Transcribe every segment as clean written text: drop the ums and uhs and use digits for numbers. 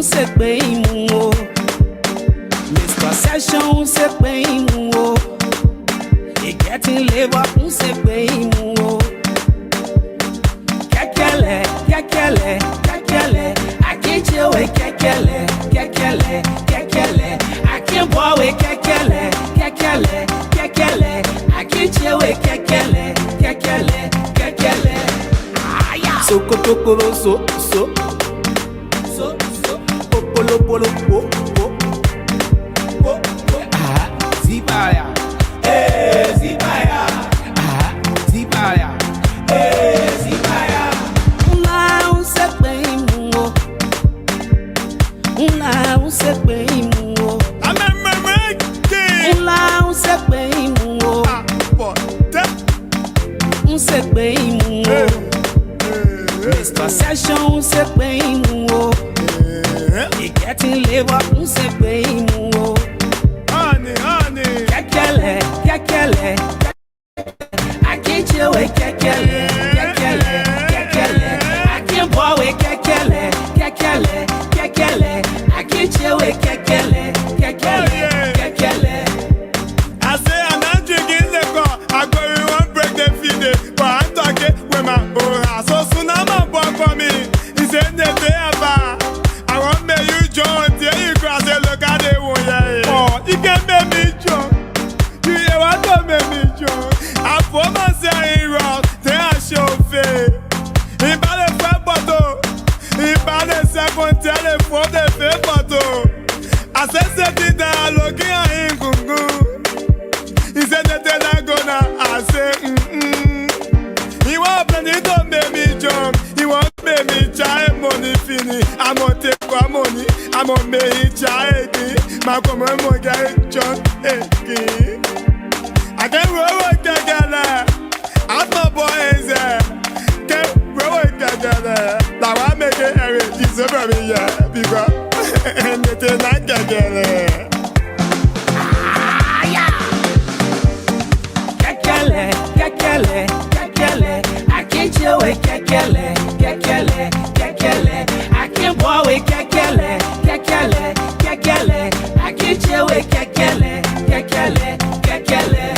se bem mo. Mr. Session se bem mo. E getting labor se bem mo. Kekele, kekele, kekele. I can't chill with kekele, kekele, kekele. I can't boy with kekele, kekele, kekele. I can't chill with kekele, kekele, kekele. So kotokoro so. Polo polo po. Zibaya. Zibaya. Zibaya. Zibaya. Não se bem mo. Não se bem mo. Não se bem mo. Se bem mo. Mr. Session se bem mo. E getting labor se bem mo. Honey. Kekele, kekele. I can't chill with kekele, kekele, kekele. I can't boy with kekele, kekele, kekele. I can't chill with kekele, kekele, kekele. I say I'm not drinking liquor. I go you won't break the feed. But I'm talking with my own. So soon I'm a boy for me. He said that they are. I won't make you join. Till you cross and look at the one. Oh, you can make me join. You hear what don't make me join. I put myself in wrong. They are show face. He bought a fat bottle. He bought a second telephone. The fake bottle. I said something that I'm looking at him. He said that they're not gonna. I say He won't plenty to make me jump. He won't make me try money finish. I'm gonna take my money. I'm gonna make it try it. My come on, my guy, John. I can't roll with Kagala. I'm my boy is there. Can't roll with Kagala. Now I make it every December, yeah, because and it's not Kagala. Kekele, kekele, kekele. I can't chill with kekele, kekele, kekele. I can't boy with kekele, kekele, kekele. I can't chill with kekele, kekele, kekele.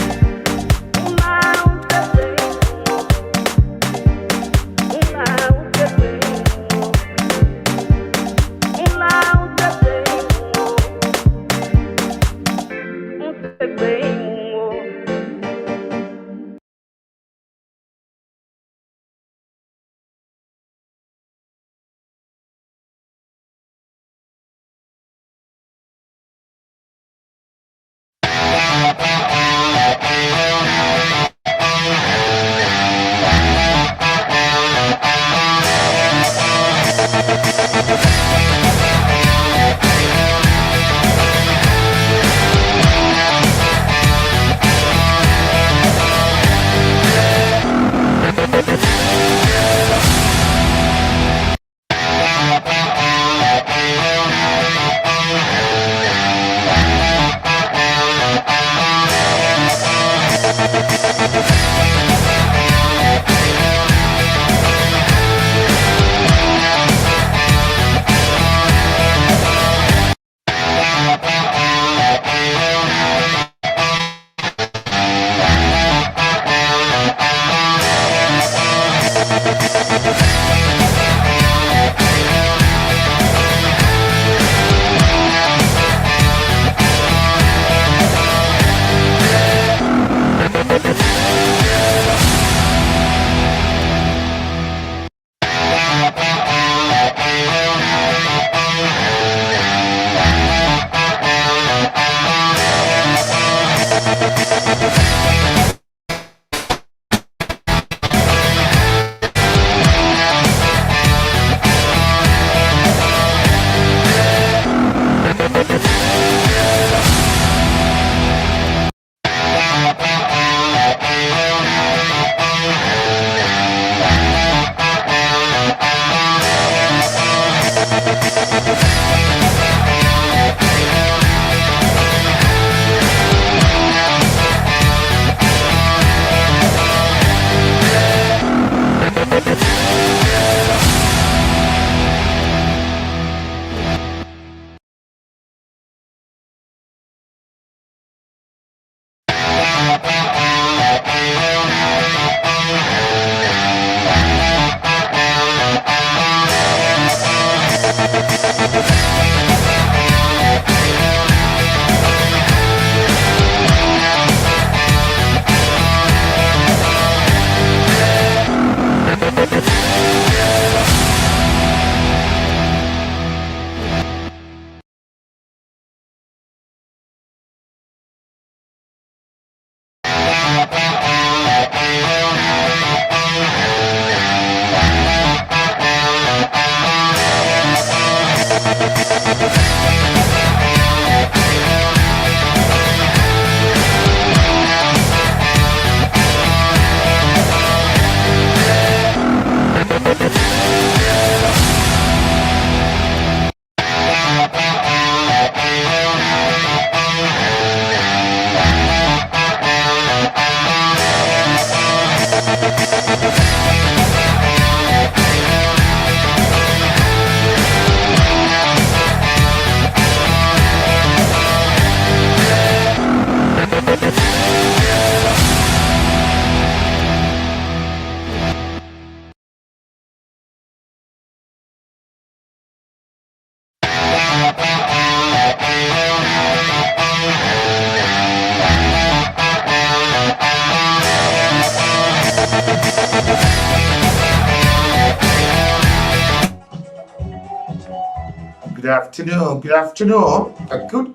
Good afternoon. Good afternoon.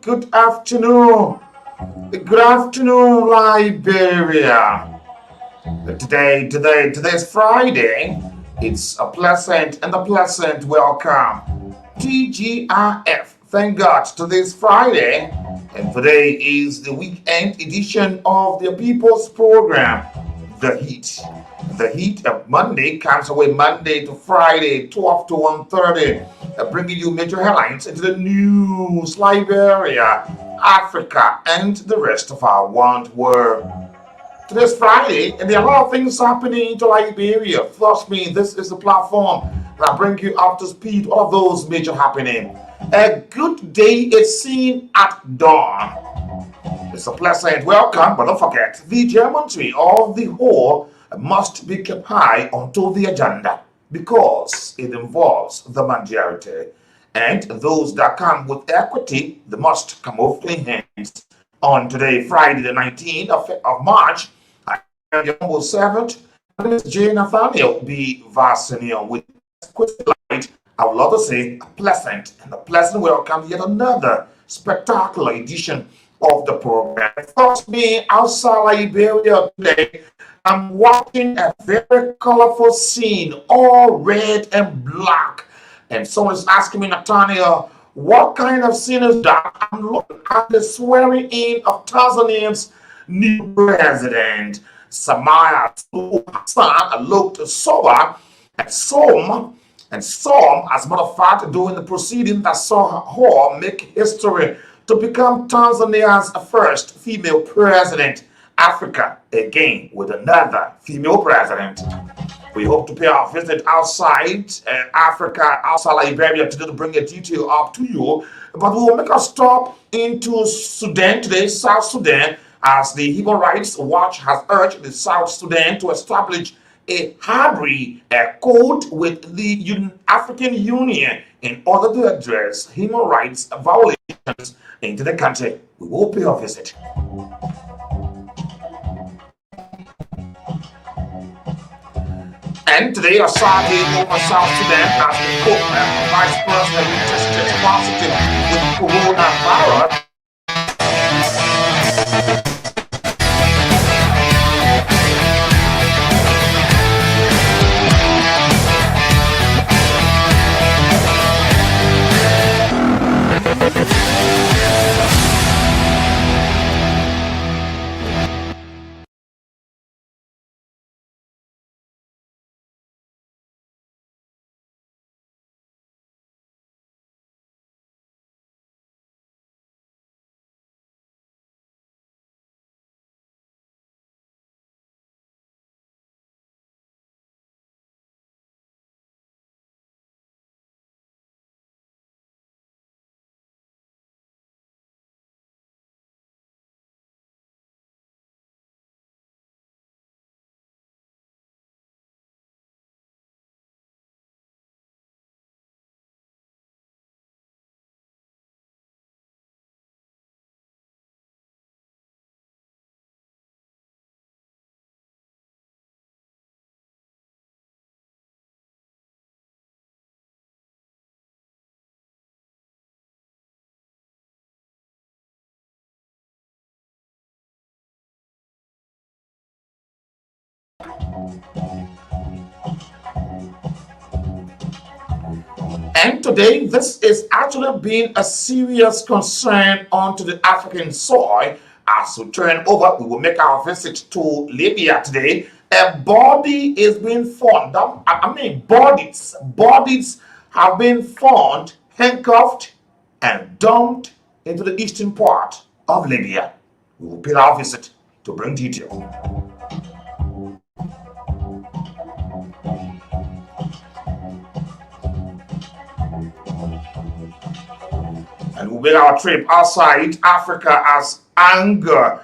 Good afternoon. Good afternoon, Liberia. Today's Friday. It's a pleasant welcome. TGIF. Thank God today's Friday, and today is the weekend edition of the People's Program, The Heat. The Heat of Monday comes away Monday to Friday, 12 to 1:30, bringing you major headlines into the news, Liberia, Africa, and the rest of our world. Today's Friday, and there are a lot of things happening to Liberia. Trust me, this is the platform that bring you up to speed. All of those major happening. A good day is seen at dawn. It's a pleasant welcome, but don't forget the geometry of the whole must be kept high onto the agenda because it involves the majority. And those that come with equity, they must come with clean hands. On today, Friday the 19th of March, I am your humble servant, NATHANIEL B. Varsiniel, with quick light. I would love to say a pleasant welcome to yet another spectacular edition of the program. First, me outside Liberia today, I'm watching a very colorful scene, all red and black. And someone is asking me, Nathaniel, what kind of scene is that? I'm looking at the swearing in of Tanzania's new president, Samia Suluhu Hassan. Looked sober and solemn as a matter of fact, during the proceeding that saw her make history to become Tanzania's first female president. Africa again with another female president. We hope to pay our visit outside Africa, outside Liberia today to bring a detail up to you. But we will make a stop into Sudan today, South Sudan, as the Human Rights Watch has urged the South Sudan to establish a hybrid code with the African Union in order to address human rights violations into the country. We will pay a visit. And today, Asadi over South Sudan as the Pope and Vice President tested positive with coronavirus. And today, this is actually being a serious concern onto the African soil. As we turn over, we will make our visit to Libya today. A body is being found. Bodies have been found, handcuffed, and dumped into the eastern part of Libya. We will pay our visit to bring detail. And we'll make our trip outside Africa as anger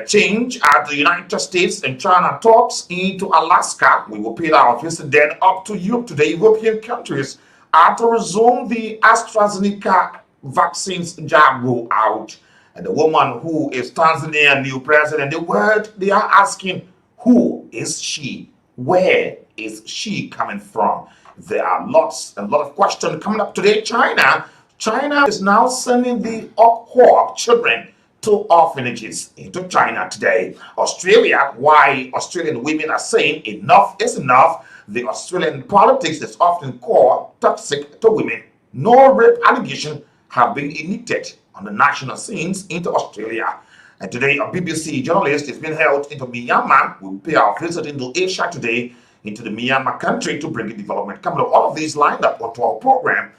change at the United States and China talks into Alaska. We will pay our visit then up to Europe to the European countries to resume the AstraZeneca vaccines jab rollout. And the woman who is Tanzania's new president, the word they are asking, who is she? Where is she coming from? There are a lot of questions coming up today. China is now sending the Hawk children to orphanages into China today. Australia, why Australian women are saying enough is enough. The Australian politics is often called toxic to women. No rape allegations have been ignited on the national scenes into Australia. And today, a BBC journalist is being held into Myanmar. We'll pay our visit into Asia today, into the Myanmar country to bring development. Coming up, all of these lined up onto our program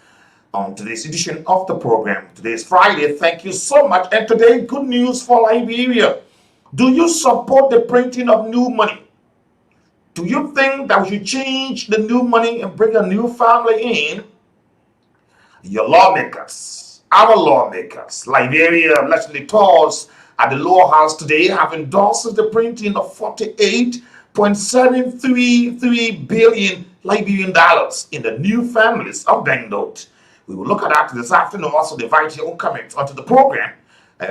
on today's edition of the program. Today is Friday. Thank you so much. And today, good news for Liberia. Do you support the printing of new money? Do you think that we should change the new money and bring a new family in? Your lawmakers, our lawmakers, Liberia legislators at the lower house today have endorsed the printing of $48.733 billion Liberian dollars in the new families of banknote. We will look at that this afternoon. Also, invite your own comments onto the program.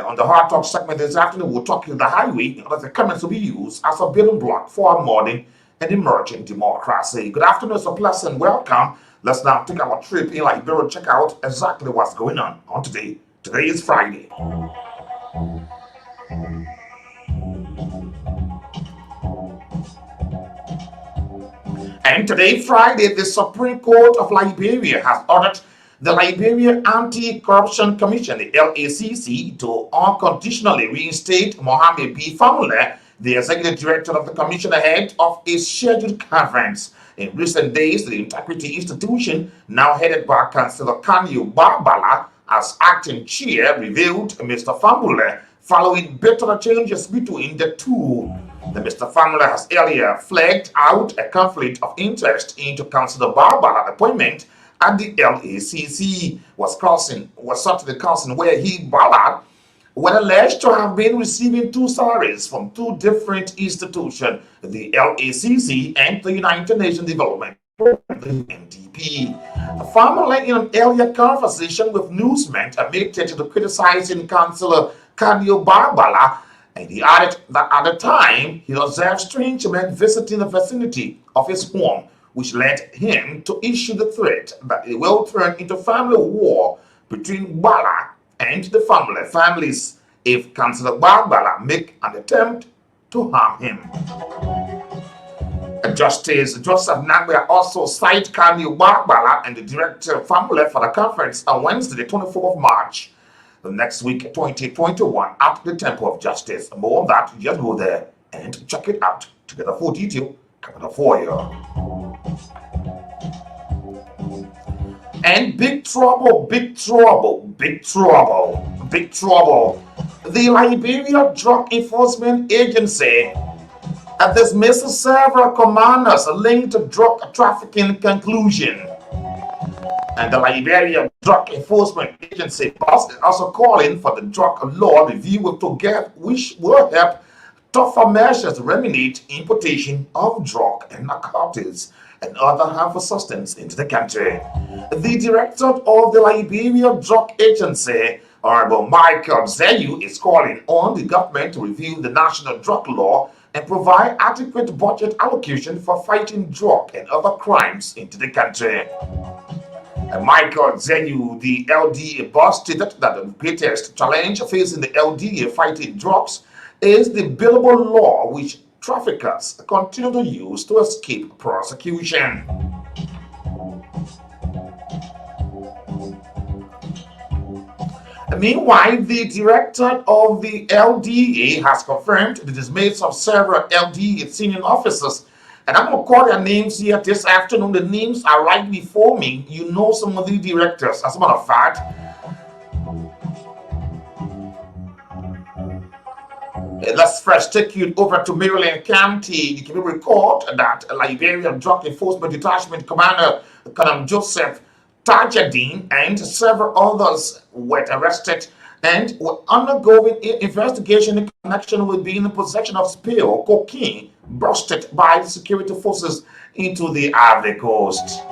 On the Hard Talk segment this afternoon, we'll talk to the highway. The comments will be used as a building block for our modern and emerging democracy. Good afternoon, it's a pleasant welcome. Let's now take our trip in Liberia, check out exactly what's going on today. Today is Friday. And today, Friday, the Supreme Court of Liberia has ordered the Liberia Anti-Corruption Commission, the LACC, to unconditionally reinstate Mohammed B. Famule, the executive director of the commission, ahead of a scheduled conference. In recent days, the Integrity Institution, now headed by Councillor Kanyo Barbala as acting chair, revealed Mr. Famule following bitter changes between the two. Mr. Famule has earlier flagged out a conflict of interest into Councillor Barbala's appointment at the LACC was certainly causing where he, Ballard, were alleged to have been receiving two salaries from two different institutions, the LACC and the United Nations Development Program, the NDP. Family, in an earlier conversation with newsmen, admitted to criticizing Councillor Kanyo Barbala, and he added that at the time he observed strange men visiting the vicinity of his home, which led him to issue the threat that it will turn into family war between Bala and the families if Councillor Barbala make an attempt to harm him. Justice Joseph Nagbe also cited Kanyo Barbala and the director of family for the conference on Wednesday, the 24th of March, the next week, 2021, at the Temple of Justice. More on that, just go there and check it out. Together full detail coming up for you. And big trouble. The Liberia Drug Enforcement Agency has dismissed several commanders linked to drug trafficking conclusion. And the Liberia Drug Enforcement Agency is also calling for the drug law review which will help tougher measures to remediate importation of drug and narcotics and other harmful substances into the country. The director of the Liberia Drug Agency, Honorable Michael Zeyu, is calling on the government to review the national drug law and provide adequate budget allocation for fighting drug and other crimes into the country. Michael Zeyu, the LDA boss, stated that the greatest challenge facing the LDA fighting drugs is the billable law which traffickers continue to use to escape prosecution. Meanwhile, the director of the LDA has confirmed the dismissal of several LDA senior officers. And I'm going to call their names here this afternoon. The names are right before me. You know some of the directors. As a matter of fact, let's first take you over to Maryland County. You can record that Liberia Drug Enforcement Detachment Commander Colonel Joseph Tajadine and several others were arrested and were undergoing investigation in connection with being in possession of spill cocaine busted by security forces into the Ivory Coast.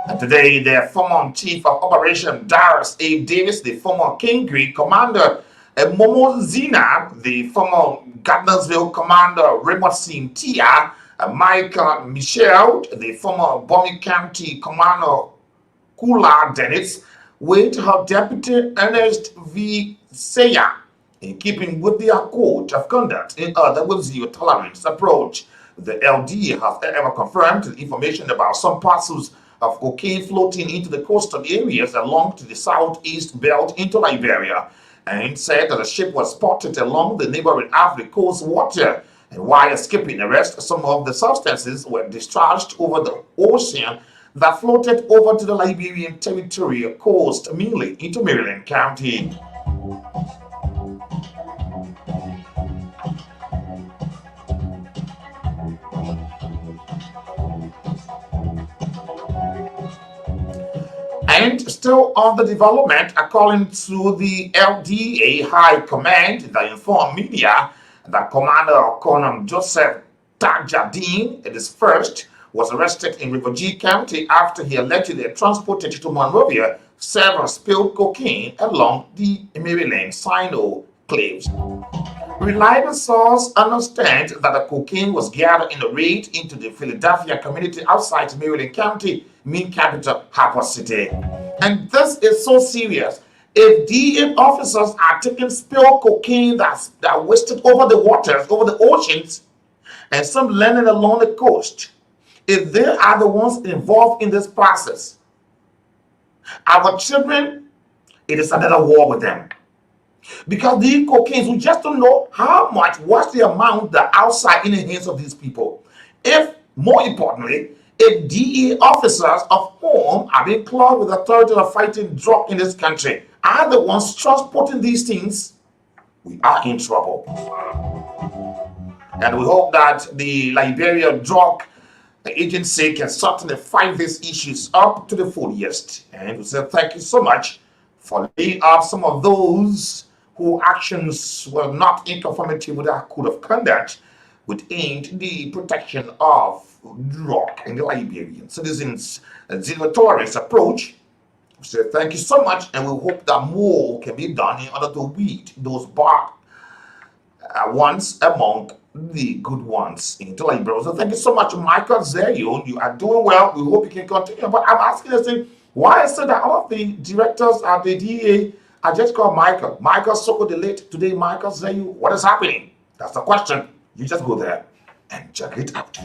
And today, the former Chief of Operation Darius A. Davis, the former Kingry Commander Momo Zina, the former Gardnersville Commander Raymond Tia, Michael Michel, the former Bomi County Commander Kula Dennis with her deputy Ernest V. Seya, in keeping with their code of conduct in order with zero tolerance approach. The LD has ever confirmed the information about some parcels of cocaine floating into the coastal areas along to the southeast belt into Liberia, and said that the ship was spotted along the neighboring Ivory Coast water, and while escaping arrest, some of the substances were discharged over the ocean that floated over to the Liberian territorial coast, mainly into Maryland County. And still on the development, according to the LDA High Command, that informed media that Commander Colonel Joseph Tajadin, it is first, was arrested in Riverview County after he allegedly transported to Monrovia several spilled cocaine along the Maryland Sino claves. Reliable sources understand that the cocaine was gathered in a raid into the Philadelphia community outside Maryland County, main capital, Harper City. And this is so serious. If DEA officers are taking spilled cocaine that wasted over the waters, over the oceans, and some landing along the coast, if they are the ones involved in this process, our children, it is another war with them. Because these cocaines, we just don't know how much, what's the amount that outside in the hands of these people. If, more importantly, if DEA officers of whom are being clogged with authority of fighting drug in this country are the ones transporting these things, we are in trouble. And we hope that the Liberia Drug Agency can certainly fight these issues up to the fullest. And we say thank you so much for laying out some of those whose actions were not in conformity with our code of conduct, which aimed the protection of drug and the Liberian citizens. A zero tolerance approach. We say thank you so much, and we hope that more can be done in order to weed those bad ones among the good ones in the Liberia. So thank you so much, Michael Zayon. You are doing well. We hope you can continue. But I'm asking this thing, why is it that all of the directors at the DEA are just called Michael? Michael Soko the late, today Michael Zayu. What is happening? That's the question. You just go there and check it out.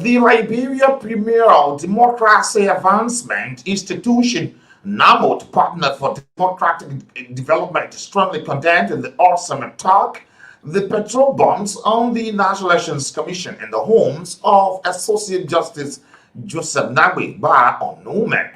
The Liberia Premier Democracy Advancement Institution, NAMOD, Partner for Democratic Development, strongly condemned the awesome attack the petrol bombs on the National Elections Commission and the homes of Associate Justice Joseph Nagbe by unknown men.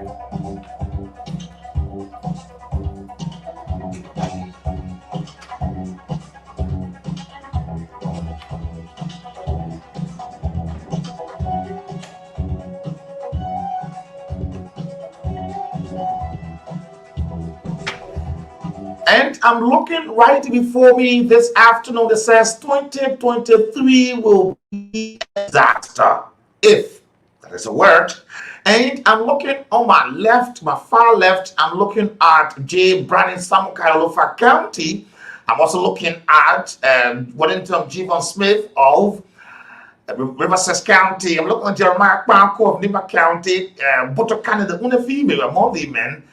And I'm looking right before me this afternoon that says 2023 will be a disaster, if that is a word. And I'm looking on my left, my far left, I'm looking at J. Brandon Samukai County. I'm also looking at Wellington Jevon Smith of Riverside County. I'm looking at Jeremiah Kwanko of Nima County, Butter Canada, one female among the men.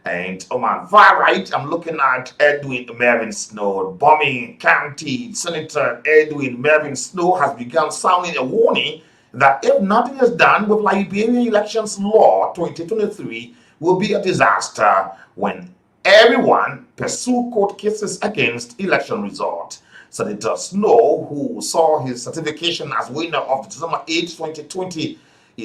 And on my far right, I'm looking at Edwin Mervyn Snow. Bombing County Senator Edwin Mervyn Snow has begun sounding a warning that if nothing is done with Liberian Elections Law 2023 will be a disaster when everyone pursue court cases against election results. Senator Snow, who saw his certification as winner of the December 8, 2020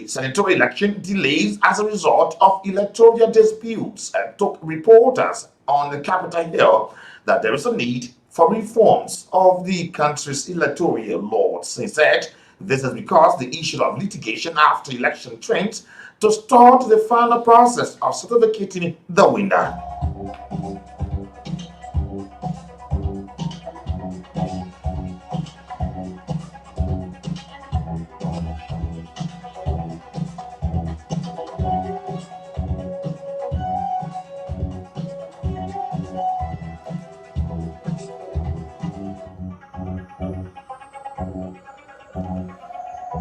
senatorial election delays as a result of electoral disputes, and took reporters on the Capitol Hill that there is a need for reforms of the country's electoral laws. He said this is because the issue of litigation after election trends to start the final process of certificating the winner.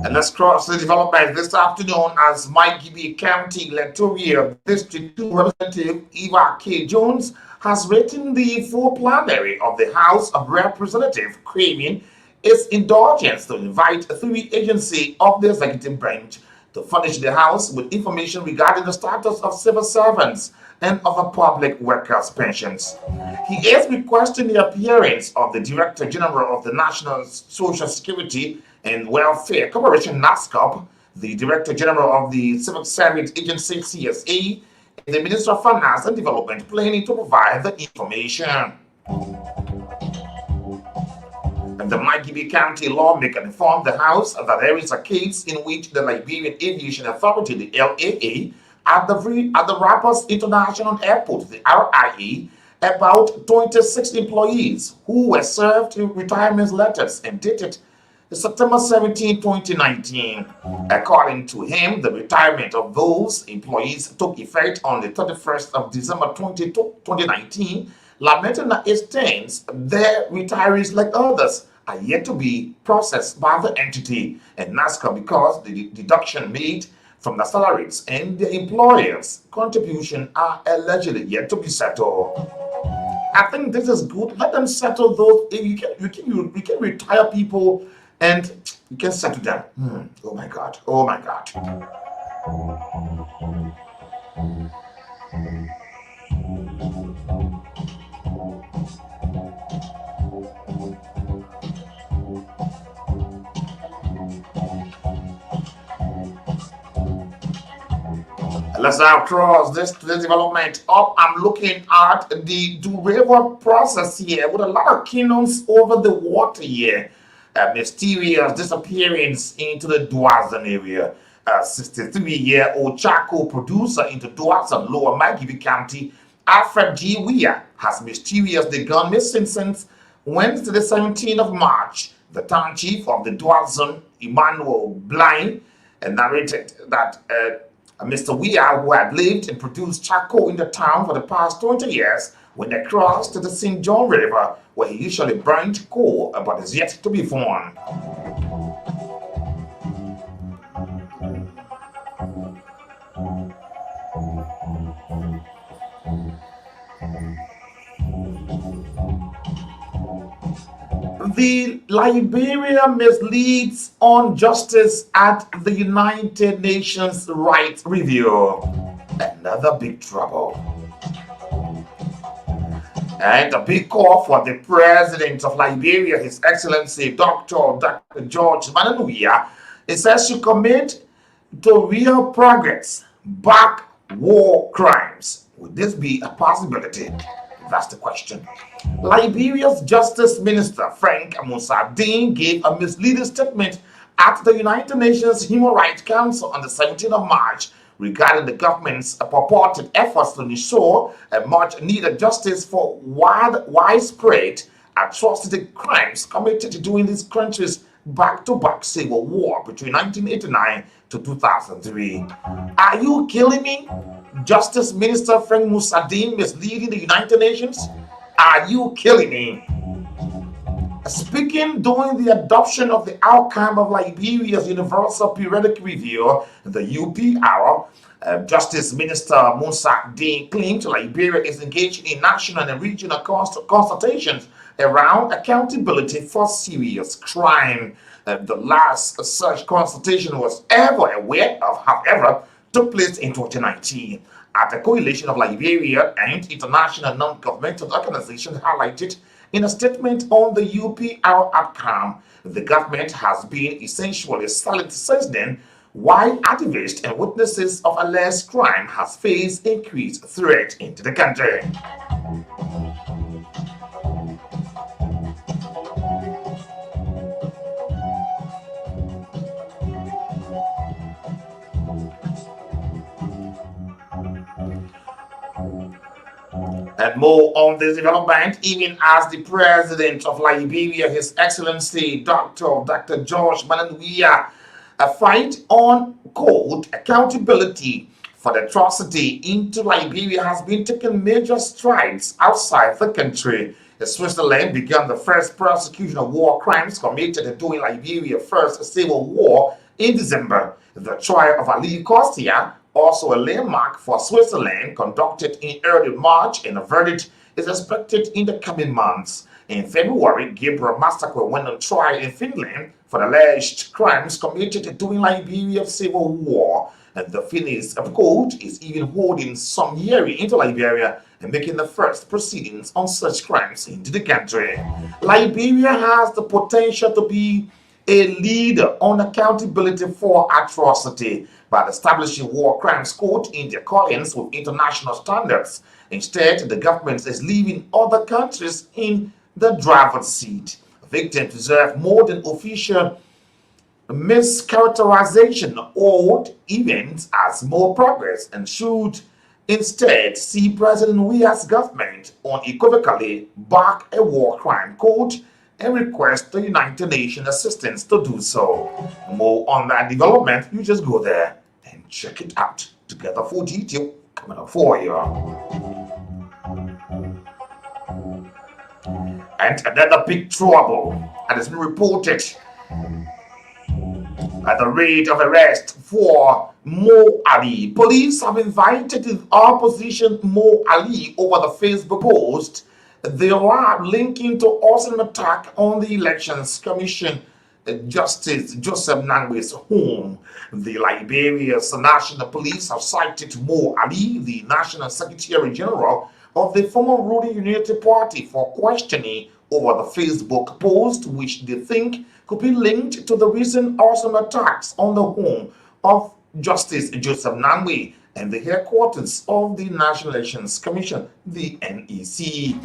And let's cross the development this afternoon as Mikey County Electoral District 2 Representative Eva K. Jones has written the full plenary of the House of Representatives claiming its indulgence to invite 3 agencies of the executive branch to furnish the House with information regarding the status of civil servants and other public workers' pensions. He is requesting the appearance of the Director General of the National Social Security and Welfare Corporation NASCOP, the Director General of the Civil Service Agency CSA, and the Minister of Finance and Development Planning to provide the information. And the Mikey County lawmaker informed the House that there is a case in which the Liberian Aviation Authority, the LAA, at the Rappers International Airport, the RIA, about 26 employees who were served retirement letters and dated September 17, 2019. According to him, the retirement of those employees took effect on the 31st of December 2019, lamenting that it stands their retirees, like others, are yet to be processed by the entity and NASCA because the deduction made from the salaries and the employers' contribution are allegedly yet to be settled. I think this is good. Let them settle those. You can retire people and you can settle them. Oh my God. Oh my God. Let's now cross this development up. I'm looking at the Dureva process here with a lot of kingdoms over the water here. A mysterious disappearance into the Duazan area. A 63-year-old charcoal producer into Duazan, Lower Maggie County, Alfred G. Weir, has mysteriously gone missing since Wednesday, the 17th of March. The town chief of the Duazan, Emmanuel Blind, narrated that Mr. Weir, who had lived and produced charcoal in the town for the past 20 years, when they crossed the St. John River, where he usually burned coal, but is yet to be found. The Liberia misleads on justice at the United Nations Rights Review. Another big trouble. And a big call for the President of Liberia, His Excellency Dr. George Mananuia, it says to commit to real progress, back war crimes. Would this be a possibility? That's the question. Liberia's Justice Minister Frank Musadin gave a misleading statement at the United Nations Human Rights Council on the 17th of March regarding the government's purported efforts to ensure a much-needed justice for widespread atrocity crimes committed during this country's back-to-back civil war between 1989 to 2003. Are you killing me? Justice Minister Frank Musadin misleading the United Nations? Are you killing me? Speaking during the adoption of the outcome of Liberia's Universal Periodic Review, the UPR, Justice Minister Musa Dean claimed Liberia is engaged in national and regional consultations around accountability for serious crime. The last such consultation was ever aware of, however, took place in 2019 at a coalition of Liberia and international non-governmental organizations highlighted in a statement on the UPR outcome. The government has been essentially silent since then, while activists and witnesses of alleged crime has faced increased threat into the country. And more on this development, even as the President of Liberia, His Excellency Dr. George Mananuia, a fight on cold accountability for the atrocity into Liberia has been taking major strides outside the country. Switzerland began the first prosecution of war crimes committed during Liberia's first civil war in December. The trial of Ali Costia, also a landmark for Switzerland, conducted in early March, and a verdict is expected in the coming months. In February, Gabriel Massacre went on trial in Finland for alleged crimes committed during Liberia's civil war. And the Finnish court is even holding some hearing into Liberia and making the first proceedings on such crimes into the country. Liberia has the potential to be a leader on accountability for atrocity by establishing war crimes court in accordance with international standards. Instead, the government is leaving other countries in the driver's seat. Victims deserve more than official mischaracterization of events as more progress and should instead see President Weah's government unequivocally back a war crime court and request the United Nations assistance to do so. More on that development, you just go there and check it out. Together full detail coming up for you. And another big trouble has been reported at the rate of arrest for Mo Ali. Police have invited the opposition Mo Ali over the Facebook post they are linking to awesome attack on the Elections Commission Justice Joseph Nangwe's home. The Liberia's National Police have cited Mo Ali, the National Secretary General of the former ruling Unity Party, for questioning over the Facebook post, which they think could be linked to the recent awesome attacks on the home of Justice Joseph Nangwe and the headquarters of the National Elections Commission, the NEC.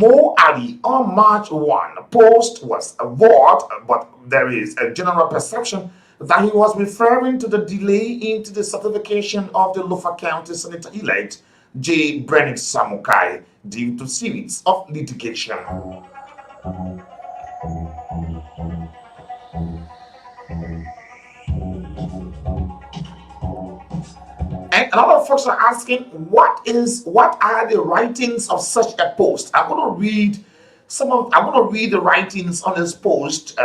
Mo Ali on March 1 post was a vote, but there is a general perception that he was referring to the delay into the certification of the Lufa County Senator-elect J. Brennan Samukai due to series of litigation. And a lot of folks are asking, what are the writings of such a post? I'm going to read the writings on this post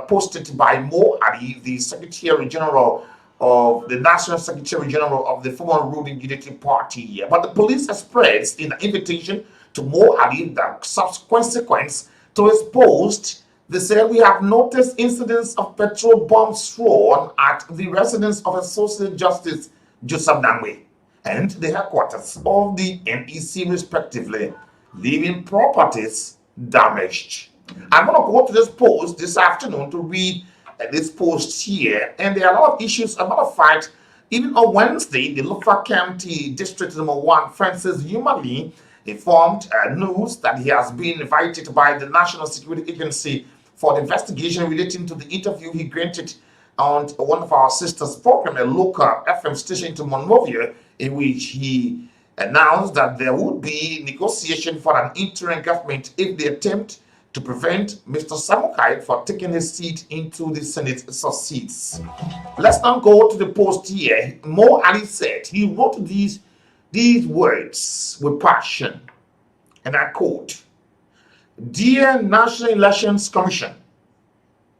posted by Mo Ali, the Secretary General of the National Secretary General of the former ruling Unity Party. But the police expressed in the invitation to Mo Ali the consequence to his post. They said, we have noticed incidents of petrol bombs thrown at the residence of Associate Justice Joseph Nangwe and the headquarters of the NEC respectively, leaving properties damaged. I'm going to go to this post this afternoon to read this post here, and there are a lot of issues. As a matter of fact, even on Wednesday, the Lufa County District Number 1, Francis Yumali, informed news that he has been invited by the National Security Agency for the investigation relating to the interview he granted on one of our sisters' program, a local FM station to Monrovia, in which he announced that there would be negotiation for an interim government if they attempt to prevent Mr. Samukai from taking his seat into the Senate succeeds. Let's now go to the post here. Mo Ali said he wrote these words with passion, and I quote, "Dear National Elections Commission,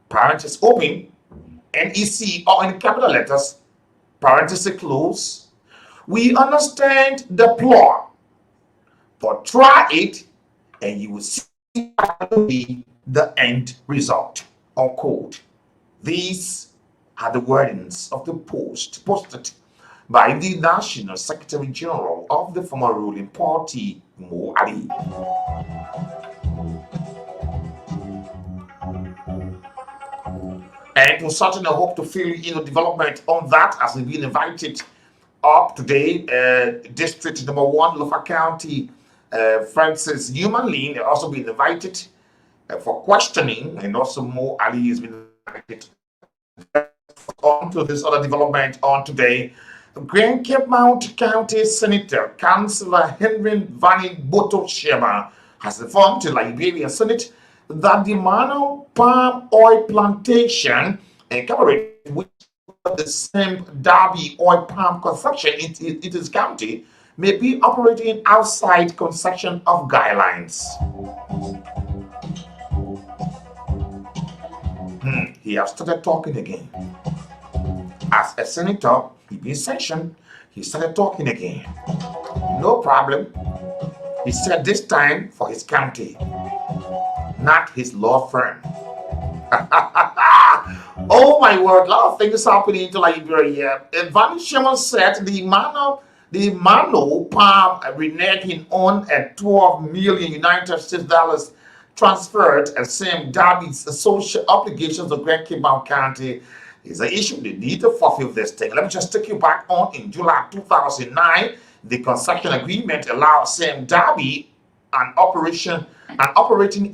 parenthesis open, NEC, or in capital letters, parenthesis close, we understand the plot, but try it and you will see what will be the end result," unquote. These are the wordings of the post posted by the National Secretary General of the former ruling party, Mo Ali. And we certainly hope to feel development on that as we've been invited up today. District Number 1, Lufa County, Francis Newman Lin also been invited for questioning, and also Mo Ali has been invited on to this other development on today. Grand Cape Mount County Senator Councillor Henry Vani Boto Shema has informed the Liberian Senate that the Mano palm oil plantation incorporated with the same Derby oil palm consumption in its county may be operating outside concession of guidelines. He has started talking again. As a senator, he been sanctioned. He started talking again. No problem. He said this time for his county, not his law firm. Oh my word, a lot of things happening in Liberia. Van Sherman said the Mano Palm reneging on a 12 million United States dollars transferred and same Darby's social obligations to Grand Cape County is an issue. They need to fulfill this thing. Let me just take you back on in July 2009. The concession agreement allows Sam Darby an operating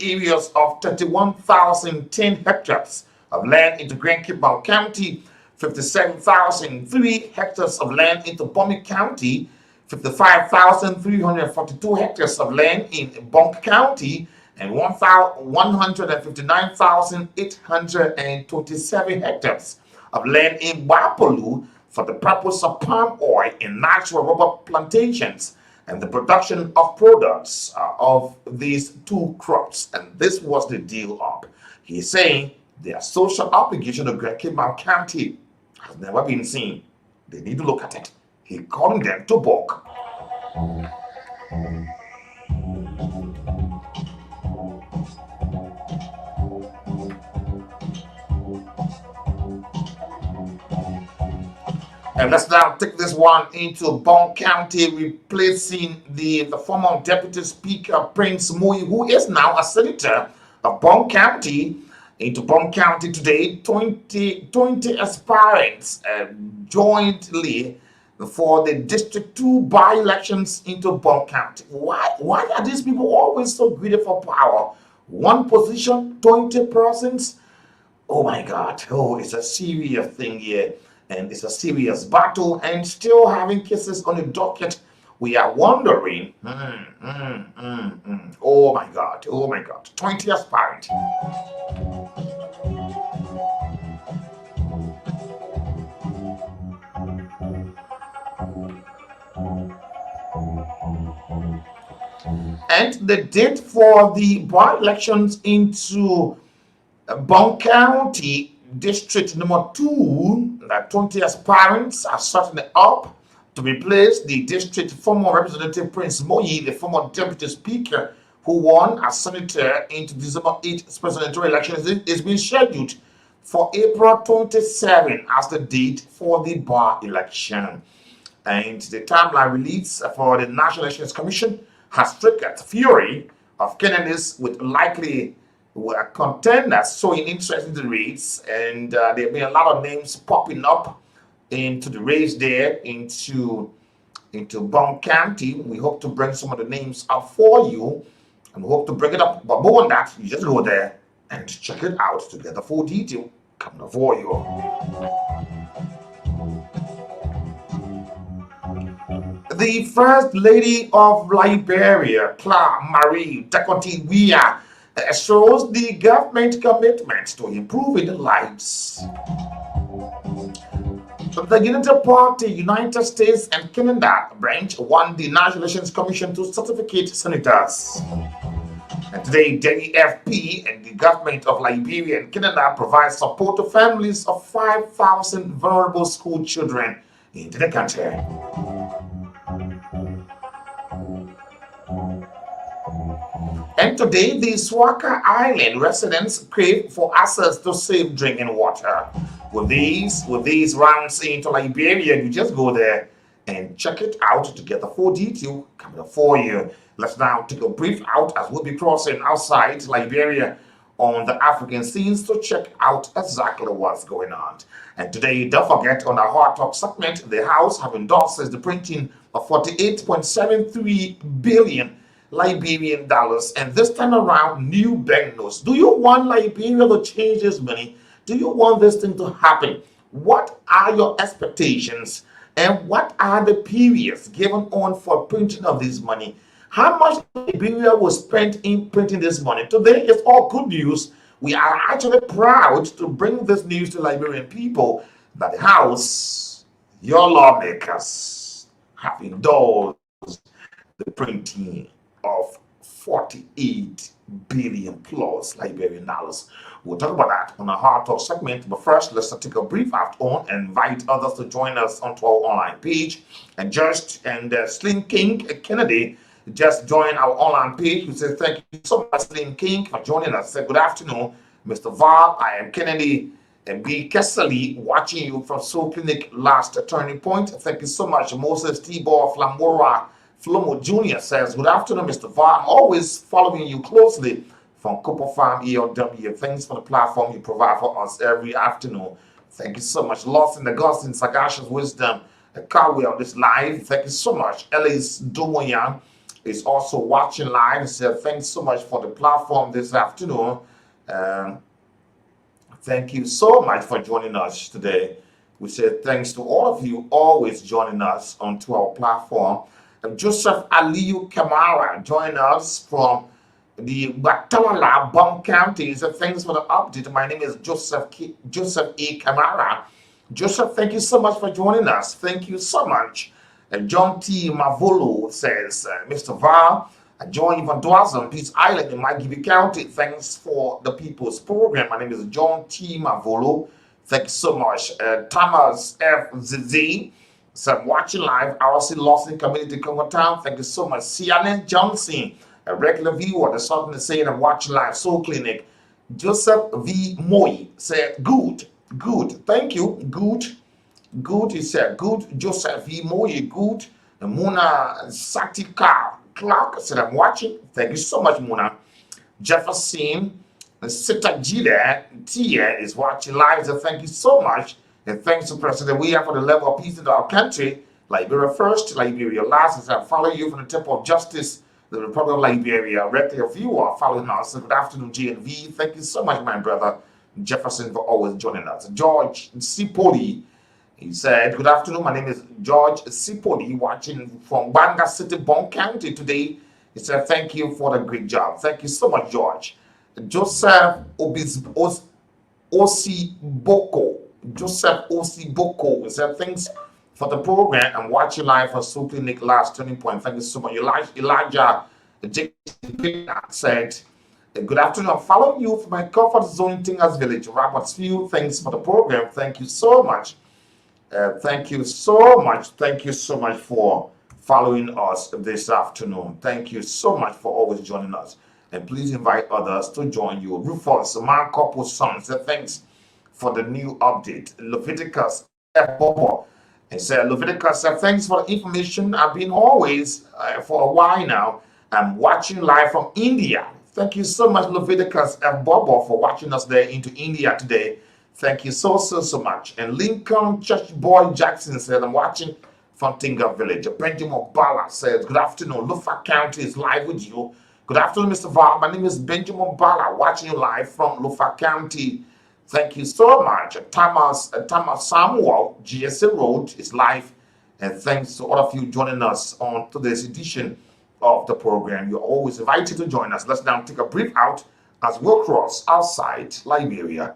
areas of 31,010 hectares of land into Grand Cape County, 57,003 hectares of land into Bomi County, 55,342 hectares of land in Bonk County, and 159,827 hectares of land in Wapolu for the purpose of palm oil and natural rubber plantations and the production of products of these two crops. And this was the deal up. He's saying their social obligation to Grand Cape County has never been seen. They need to look at it. He calling them to book. And let's now take this one into Bonk County, replacing the former Deputy Speaker Prince Mui, who is now a senator of Bonk County. Into Bonk County today, 20 aspirants jointly for the District 2 by-elections into Bonk County. Why are these people always so greedy for power? One position, 20 persons? Oh my God, it's a serious thing here. And it's a serious battle, and still having cases on the docket. We are wondering, oh my God, 20 aspirants. And the date for the by-elections into Bonk County District number 2, that 20 aspirants are starting up to replace the district former Representative Prince Moyi, the former Deputy Speaker who won as senator into December 8th presidential election. Is being scheduled for April 27 as the date for the by-election. And the timeline release for the National Elections Commission has triggered fury of candidates with likely contenders showing interest in the race, and there have been a lot of names popping up into the race there into Bonk County. We hope to bring some of the names up for you, and we hope to bring it up. But more than that, you just go there and check it out to get the full detail coming for you. The First Lady of Liberia, Claire Marie Decote-Wia, shows the government commitment to improving the lives. The Unity Party, United States and Canada branch won the National Elections Commission to certificate senators. And today, the AFP and the government of Liberia and Canada provide support to families of 5,000 vulnerable school children in the country. And today, the Swaka Island residents crave for access to safe drinking water. With these rounds into Liberia, you just go there and check it out to get the full detail coming up for you. Let's now take a brief out as we'll be crossing outside Liberia on the African scenes to check out exactly what's going on. And today, don't forget, on our Hard Talk segment, the House have endorsed the printing of 48.73 billion Liberian dollars, and this time around, new banknotes. Do you want Liberia to change this money? Do you want this thing to happen? What are your expectations, and what are the periods given on for printing of this money? How much Liberia was spent in printing this money? Today is all good news. We are actually proud to bring this news to Liberian people that the House, your lawmakers, have endorsed the printing of 48 billion plus Liberian dollars. We'll talk about that on our Hard Talk segment. But first, let's take a brief act on and invite others to join us onto our online page. And Slim King Kennedy just joined our online page. We say thank you so much, Slim King, for joining us. Say good afternoon, Mr. Val. I am Kennedy and B. Kessely, watching you from Soul Clinic Last Turning Point. Thank you so much. Moses Tibor Flamora Flomo Jr. says, good afternoon, Mr. Val. I'm always following you closely from Cooper Farm ELW. Thanks for the platform you provide for us every afternoon. Thank you so much. Lost in Augustine, Sagacious Wisdom, Carwell, this live. Thank you so much. Ellis Dumoyan is also watching live. He said, thanks so much for the platform this afternoon. Thank you so much for joining us today. We say thanks to all of you always joining us onto our platform. Joseph Aliyu Kamara joined us from the Batalala Bum County. So thanks for the update. My name is Joseph E. Kamara. Joseph, thank you so much for joining us. Thank you so much. John T. Mavolo says, Mr. Val, I joined Van Dwazam, Peace Island in Maggie County. Thanks for the People's Program. My name is John T. Mavolo. Thank you so much. Thomas F. Zizi. So I'm watching live, RC Lawson Community Congo Town. Thank you so much. Sianen Johnson, a regular viewer, there's something to say, and I'm watching live. Soul Clinic. Joseph V. Moy said, good. Thank you. Good. He said, good. Joseph V. Moy, good. And Muna Satika Clark said, I'm watching. Thank you so much, Muna. Jefferson Sita Gila Tia is watching live. So thank you so much. And thanks to President we have for the level of peace in our country. Liberia first, Liberia last. As I follow you from the Temple of Justice, the Republic of Liberia. Regular viewer following us. So good afternoon, GNV. Thank you so much, my brother Jefferson, for always joining us. George Sipoli, he said, good afternoon. My name is George Sipoli, watching from Banga City, Bon County today. He said, thank you for the great job. Thank you so much, George. Joseph Osiboko. Joseph Osiboko said, thanks for the program. I'm watching live for Soul Clinic Last Turning Point. Thank you so much. Elijah Jackson said, good afternoon. I'm following you from my comfort zone in Tingas Village, Robertsville. Thanks for the program. Thank you so much. Thank you so much. Thank you so much for following us this afternoon. Thank you so much for always joining us. And please invite others to join you. Rufus, man, couple son, said, thanks for the new update. Leviticus F. Bobo and said, Leviticus said, thanks for the information. I've been always for a while now. I'm watching live from India. Thank you so much, Leviticus F. Bobo, for watching us there into India today. Thank you so much. And Lincoln Church Boy Jackson said, I'm watching from Tinga Village. Benjamin Bala says, good afternoon. Lufa County is live with you. Good afternoon, Mr. Val. My name is Benjamin Bala, watching you live from Lufa County. Thank you so much. Thomas Samuel, GSA Road is live. And thanks to all of you joining us on today's edition of the program. You're always invited to join us. Let's now take a brief out as we'll cross outside Liberia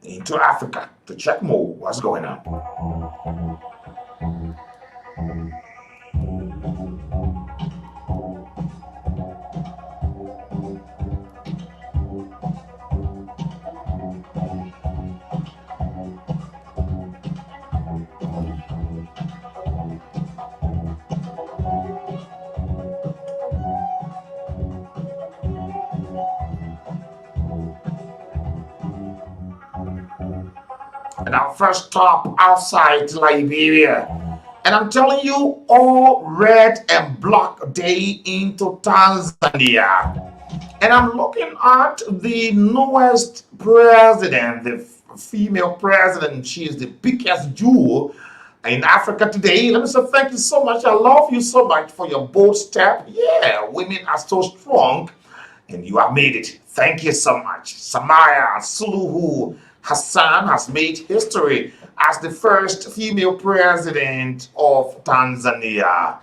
into Africa to check more what's going on. And our first stop outside Liberia. And I'm telling you, all red and black day into Tanzania. And I'm looking at the newest president, the female president. She is the biggest jewel in Africa today. Let me say thank you so much. I love you so much for your bold step. Yeah, women are so strong. And you have made it. Thank you so much. Samaya Suluhu Hassan has made history as the first female president of Tanzania.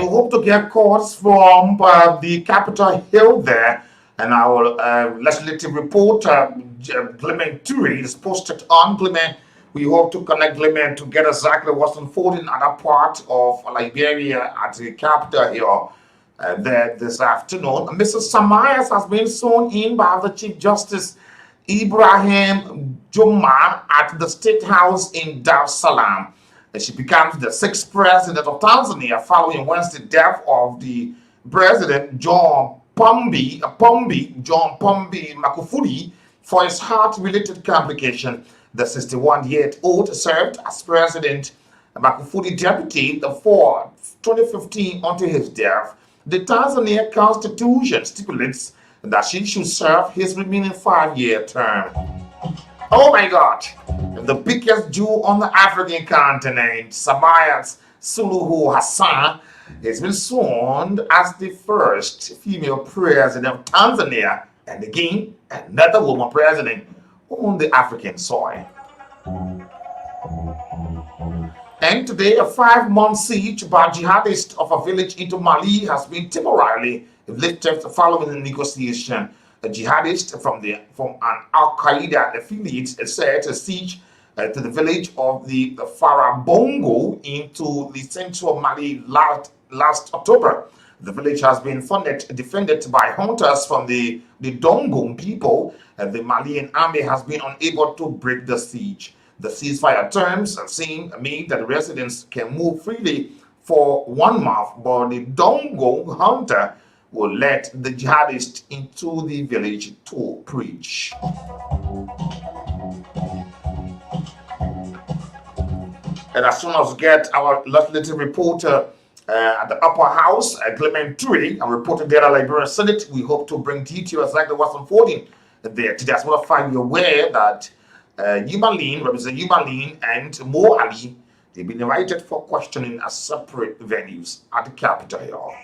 and we hope to get calls from the Capitol Hill there. And our legislative reporter, Clement Turi, is posted on Clement. We hope to connect Clement to get exactly what's unfolding at that part of Liberia at the Capitol Hill there this afternoon. Mrs. Samayas has been sworn in by the Chief Justice Ibrahim Juma at the State House in Dar es Salaam. She becomes the 6th president of Tanzania following Wednesday's death of the president John Pombe Magufuli for his heart-related complication. The 61-year-old served as President Magufuli deputy for 2015 until his death. The Tanzania Constitution stipulates that she should serve his remaining 5-year term. Oh my God! The biggest Jew on the African continent, Samia Suluhu Hassan, has been sworn as the first female president of Tanzania, and again, another woman president on the African soil. And today, a 5-month siege by jihadists of a village into Mali has been temporarily lifted following the negotiation. A jihadist from an Al-Qaeda affiliate said a siege to the village of the Farabongo into the central Mali last October. The village has been defended by hunters from the Dongong people, and the Malian army has been unable to break the siege. The ceasefire terms mean that residents can move freely for 1 month, but the Dongong hunter will let the jihadists into the village to preach. And as soon as we get our legislative reporter at the upper house, Clement Turi, and reporting there at Liberian Senate, we hope to bring details exactly what's unfolding there. Today, as well as find you aware that Representative Yumalin and Mo Ali, they've been invited for questioning at separate venues at the Capitol Hill.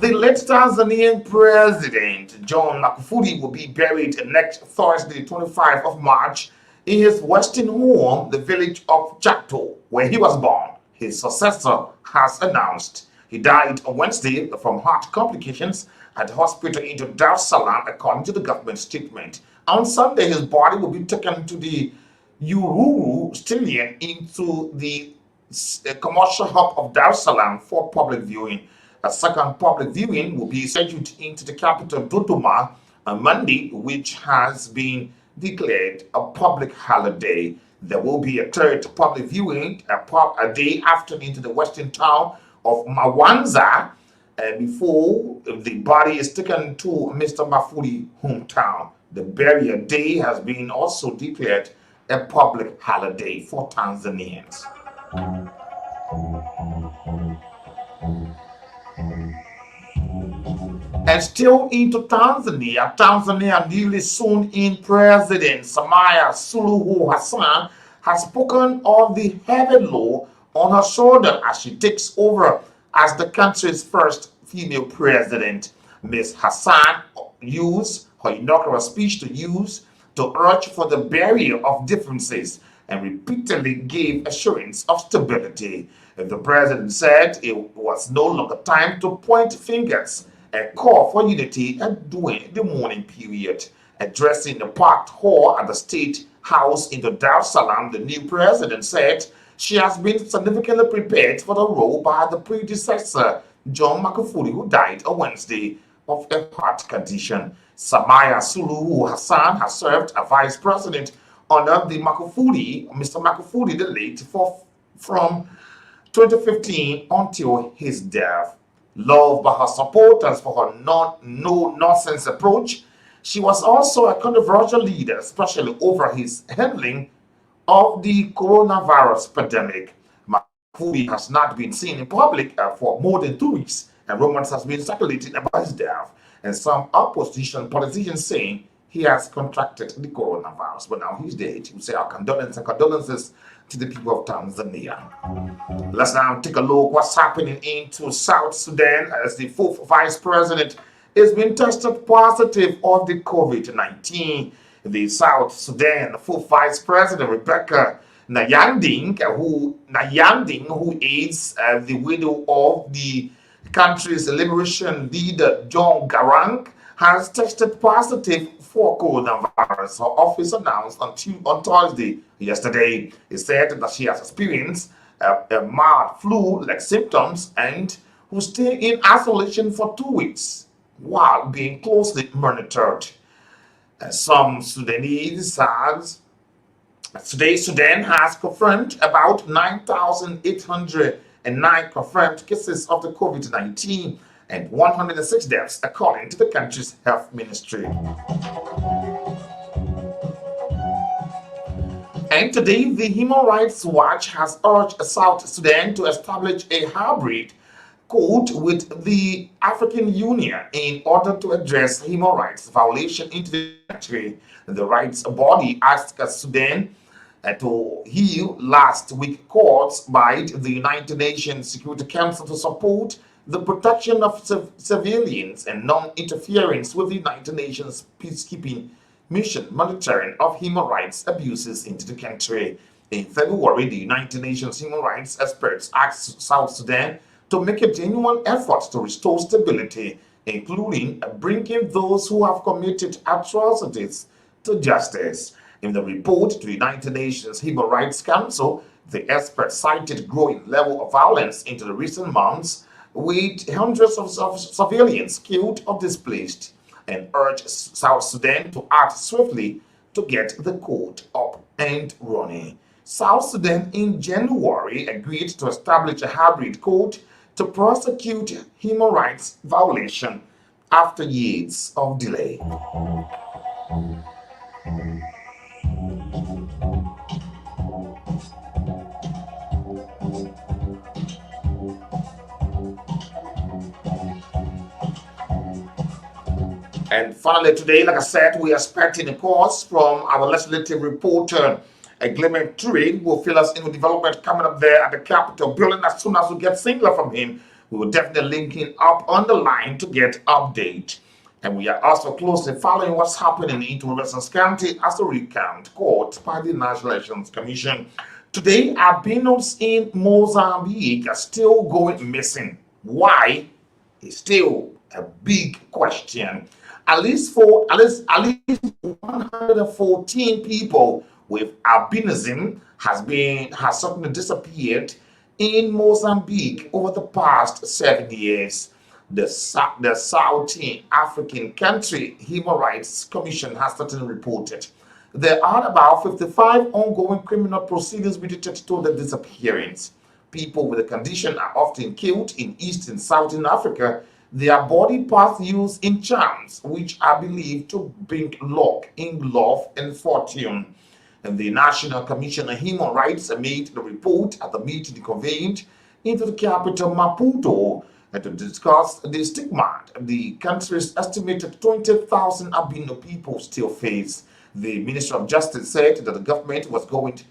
The late Tanzanian President John Magufuli will be buried next Thursday, 25th of March, in his western home, the village of Chato, where he was born. His successor has announced. He died on Wednesday from heart complications at the hospital in Dar es Salaam, according to the government statement. On Sunday, his body will be taken to the Uhuru Stadium into the commercial hub of Dar es Salaam for public viewing. A second public viewing will be scheduled into the capital Dodoma on Monday, which has been declared a public holiday. There will be a third public viewing a day after into the western town of Mwanza before the body is taken to Mr. Magufuli hometown. The burial day has been also declared a public holiday for Tanzanians. And still into Tanzania newly sworn-in President Samia Suluhu Hassan has spoken of the heavy load on her shoulder as she takes over as the country's first female president. Ms. Hassan used her inaugural speech to urge for the barrier of differences and repeatedly gave assurance of stability. The president said it was no longer time to point fingers and call for unity during the mourning period. Addressing the packed hall at the State House in Dar es Salaam, the new president said she has been significantly prepared for the role by the predecessor, John Magufuli, who died on Wednesday of a heart condition. Samia Suluhu Hassan has served as vice president under the Mr. Magufuli the late from 2015 until his death. Loved by her supporters for her no-nonsense approach, she was also a controversial leader, especially over his handling of the coronavirus pandemic. Magufuli has not been seen in public for more than 2 weeks, and rumors has been circulating about his death, and some opposition politicians saying he has contracted the coronavirus. But now he's dead. We say our condolences to the people of Tanzania. Let's now take a look what's happening into South Sudan as the 4th vice president is being tested positive of the COVID-19. The South Sudan 4th vice president, Rebecca Nyanding, who is the widow of the country's liberation leader John Garang, has tested positive for coronavirus. Her office announced on Thursday yesterday. It said that she has experienced a mild flu-like symptoms and will stay in isolation for 2 weeks while being closely monitored. Some Sudanese has Today, Sudan has confirmed about 9,809 confirmed cases of the COVID-19 and 106 deaths, according to the country's health ministry. And today, the Human Rights Watch has urged South Sudan to establish a hybrid code with the African Union in order to address human rights violation in the country. The rights body asked Sudan to heal last week calls by the United Nations Security Council to support the protection of civilians and non-interference with the United Nations peacekeeping mission monitoring of human rights abuses into the country. In February, the United Nations human rights experts asked South Sudan to make a genuine effort to restore stability, including bringing those who have committed atrocities to justice. In the report to the United Nations Human Rights Council, the experts cited growing level of violence into the recent months, with hundreds of civilians killed or displaced, and urged South Sudan to act swiftly to get the code up and running. South Sudan in January agreed to establish a hybrid code to prosecute human rights violation after years of delay. And finally today, like I said, we are expecting a pause from our legislative reporter, Clement Tree, who will fill us in with development coming up there at the Capitol building. As soon as we get signal from him, we will definitely link him up on the line to get update. And we are also closely following what's happening in Riverside County as a recount caught by the National Elections Commission. Today, albinos in Mozambique are still going missing. Why? Is still a big question. At least 114 people with albinism has suddenly disappeared in Mozambique over the past 7 years. The South African country Human Rights Commission has certainly reported there are about 55 ongoing criminal proceedings related to the disappearance. People with the condition are often killed in East and Southern Africa. Their body parts used in charms, which are believed to bring luck in love and fortune. And the National Commission on Human Rights made the report at the meeting convened into the capital Maputo to discuss the stigma the country's estimated 20,000 albino people still face. The Minister of Justice said that the government was doing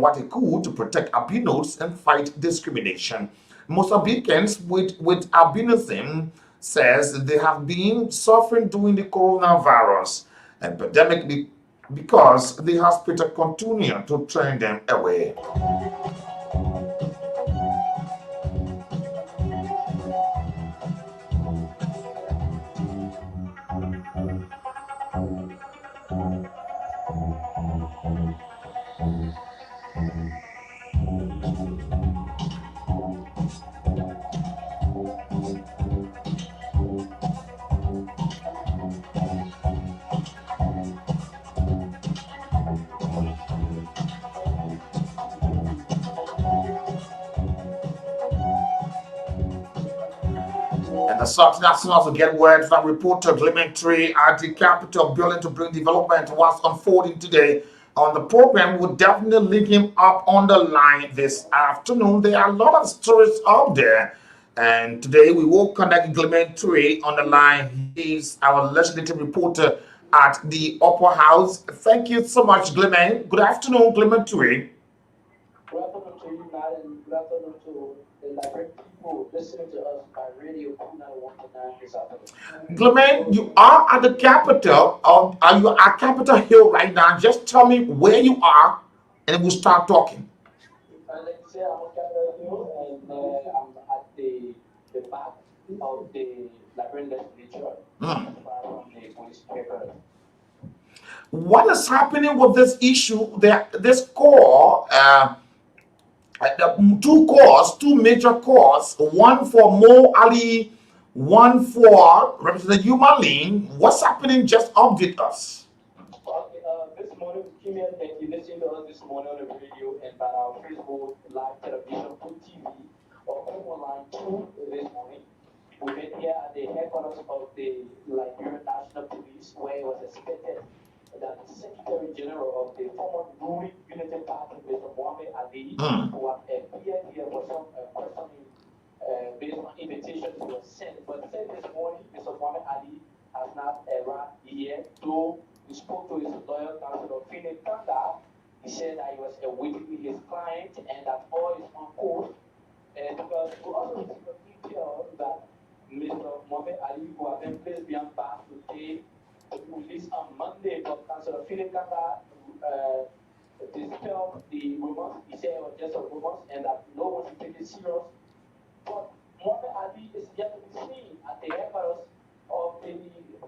what it could to protect albinos and fight discrimination. Mozambicans with albinism says they have been suffering during the coronavirus epidemic because the hospital continue to turn them away. And the South Nationals will get word from reporter Clementary at the Capitol building to bring development what's unfolding today on the program. We'll definitely link him up on the line this afternoon. There are a lot of stories out there. And today we will connect Clementary on the line. He is our legislative reporter at the Upper House. Thank you so much, Clement. Good afternoon, Clementary. Good afternoon to you, Matt, and good afternoon to the library people listening to us by radio 291.9 this afternoon. Clement, you are at the Capitol. Are you at Capitol Hill right now? Just tell me where you are and we'll start talking. Like I said, I'm on Capitol Hill, and I'm at the back of the library legislature, Mm. far from the police headquarters. What is happening with this issue? This core, two cores, two major cores, one for Mo Ali, one for Representative Yumalin. What's happening? Just update us. Okay, this morning we came here and you listened to us this morning on the radio and by our Facebook live television, Food TV, or online 2 this morning. We've been here at the headquarters of the Liberian National Police, where it was expected that the Secretary General of the former ruling Unity Party, Mr. Mohammed Ali, who had appeared here for some questioning based on invitations he was sent. But said this morning, Mr. Mohammed Ali has not arrived here, though he spoke to his lawyer, Councilor Philip Kanda. He said that he was awaiting his client and that all is on course. Because we also received a detail that Mr. Mohammed Ali, who had been placed behind bars today, will be released on Monday. But Councilor Philip Kanda dispelled the rumors. He said it was just a rumors and that no one should take it serious. But Mohammed Ali is yet to be seen at the headquarters of the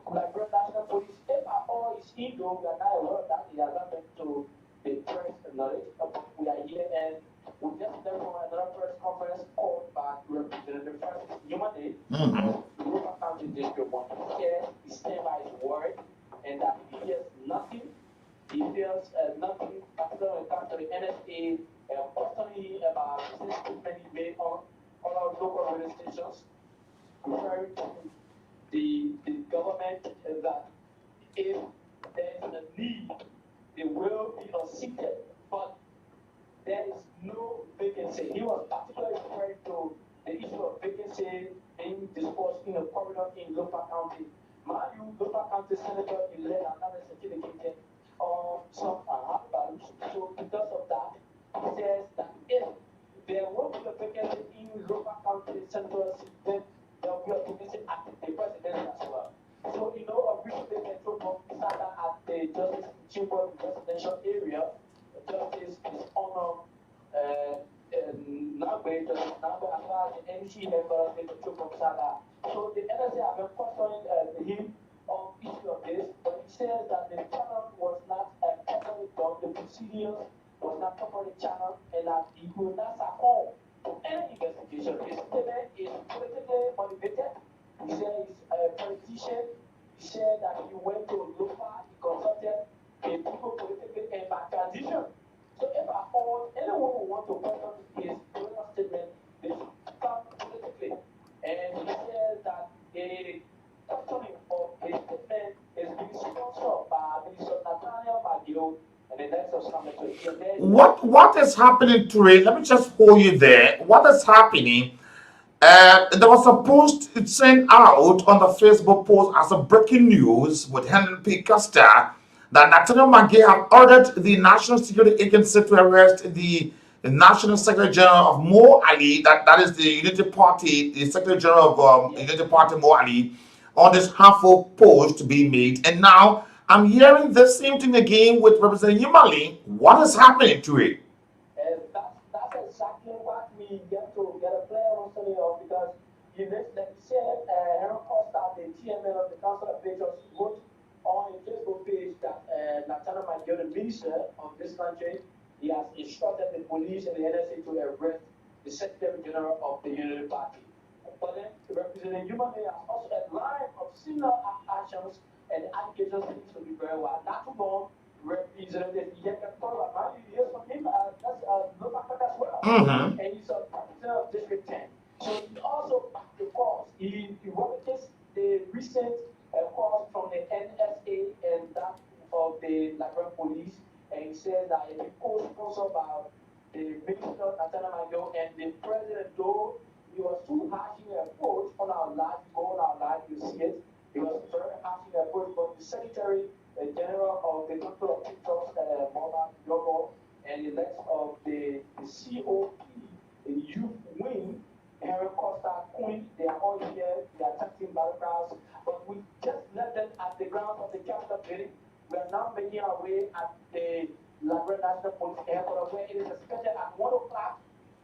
Liberian National Police. If at all is in, though, we are not aware of that. He has not been to the press knowledge. But we are here and we just left from another press conference called by Representative Francis Yumade, the local county district one. He says he stands by his word and that he hears nothing. He feels nothing, particularly when it comes to the NSA, questioning about business statement he made on all our local radio stations, referring to the government that if there is a need, there will be a seated, but there is no vacancy. He was particularly referring to the issue of vacancy being discussed in a corridor in local county. Mind you, local county senator elect another certificate on some balloons. So because of that, he says that if there will be a vacancy in local county central seat, then there will be a vacancy at the president as well. So, you know, a recently Metro Sada at the Justice Chamber residential area, Justice is on Nagbe, Justice Nagbe, as far as the NC members, the Metro Sada. So the NSA have been questioning him on issue of this, but he says that the channel was not properly done, the procedures was not properly channeled, and that he will not succumb to any investigation. His statement is politically motivated. He said he's a politician. He said that he went to Lofa, he consulted the people politically and by transition. So if at all anyone who want to question his political statement, they should come politically. And he says that a questioning of his statement is being sponsored by Minister NATHANIEL and the next of Summit. What is happening to it? Let me just hold you there. What is happening? There was a post it sent out on the Facebook post as a breaking news with Henry P. Custer that Nathaniel Magee have ordered the National Security Agency to arrest the National Secretary General of Mo Ali, that is the Unity Party, the Secretary General of Unity Party Mo Ali, on this harmful post to be made. And now I'm hearing the same thing again with Representative Yumali. What is happening to it? That's exactly what we get to get a player on Sunday of because you like you said, Aaron Costa, the chairman of the Council of Patriots, wrote on his Facebook page that Nathaniel Magee, the minister of this country, he has instructed the police and the NSA to arrest the Secretary General of the Unity Party. But then Representative Yumali has also a line of similar actions and allegations seems to be very well. Not too long, Representative Yekatoro, you hear from him, that's local as well. And he's a representative of District 10. So he also backed the calls. He wrote the recent calls from the NSA and that of the Liberian police. And he says that it is co-sponsored by the Minister Nathaniel Magee and the President, though he was too harsh in the approach on our live, go on our live, you see it. He was very harsh in the approach, but the Secretary General of the Council of Pictures, Mona Yogo, and the rest of the COP, the youth wing, Aaron Costa, Queen, they are all here, they are testing battlegrounds, but we just left them at the grounds of the Capitol building. We are now making our way at the Liberia National Police Headquarters, where it is expected at 1 o'clock.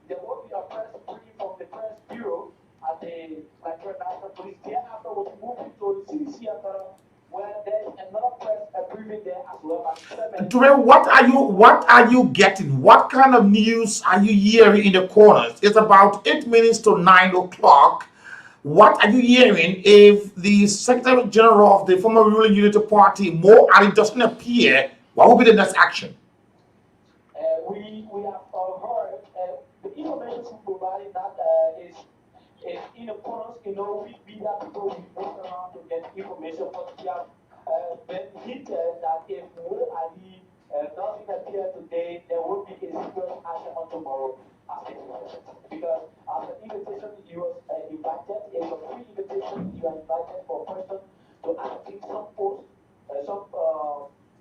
There will be a press briefing from the press bureau at the Liberia National Police. Thereafter, we'll be moving to the CDC headquarters, where there's another press briefing there as well. Today, what are you getting? What kind of news are you hearing in the corners? It's about 8 minutes to 9 o'clock. What are you hearing if the Secretary General of the former ruling Unity Party, Mo Ali, doesn't appear? What will be the next action? We have heard the information from providing that is in the corners. You know, we media people we move around to get information, but we have been hinted that if Mo Ali doesn't appear today, there will be a serious action on tomorrow. Because after invitation, you was invited. It's a free invitation. You are invited for a person to activate some post, some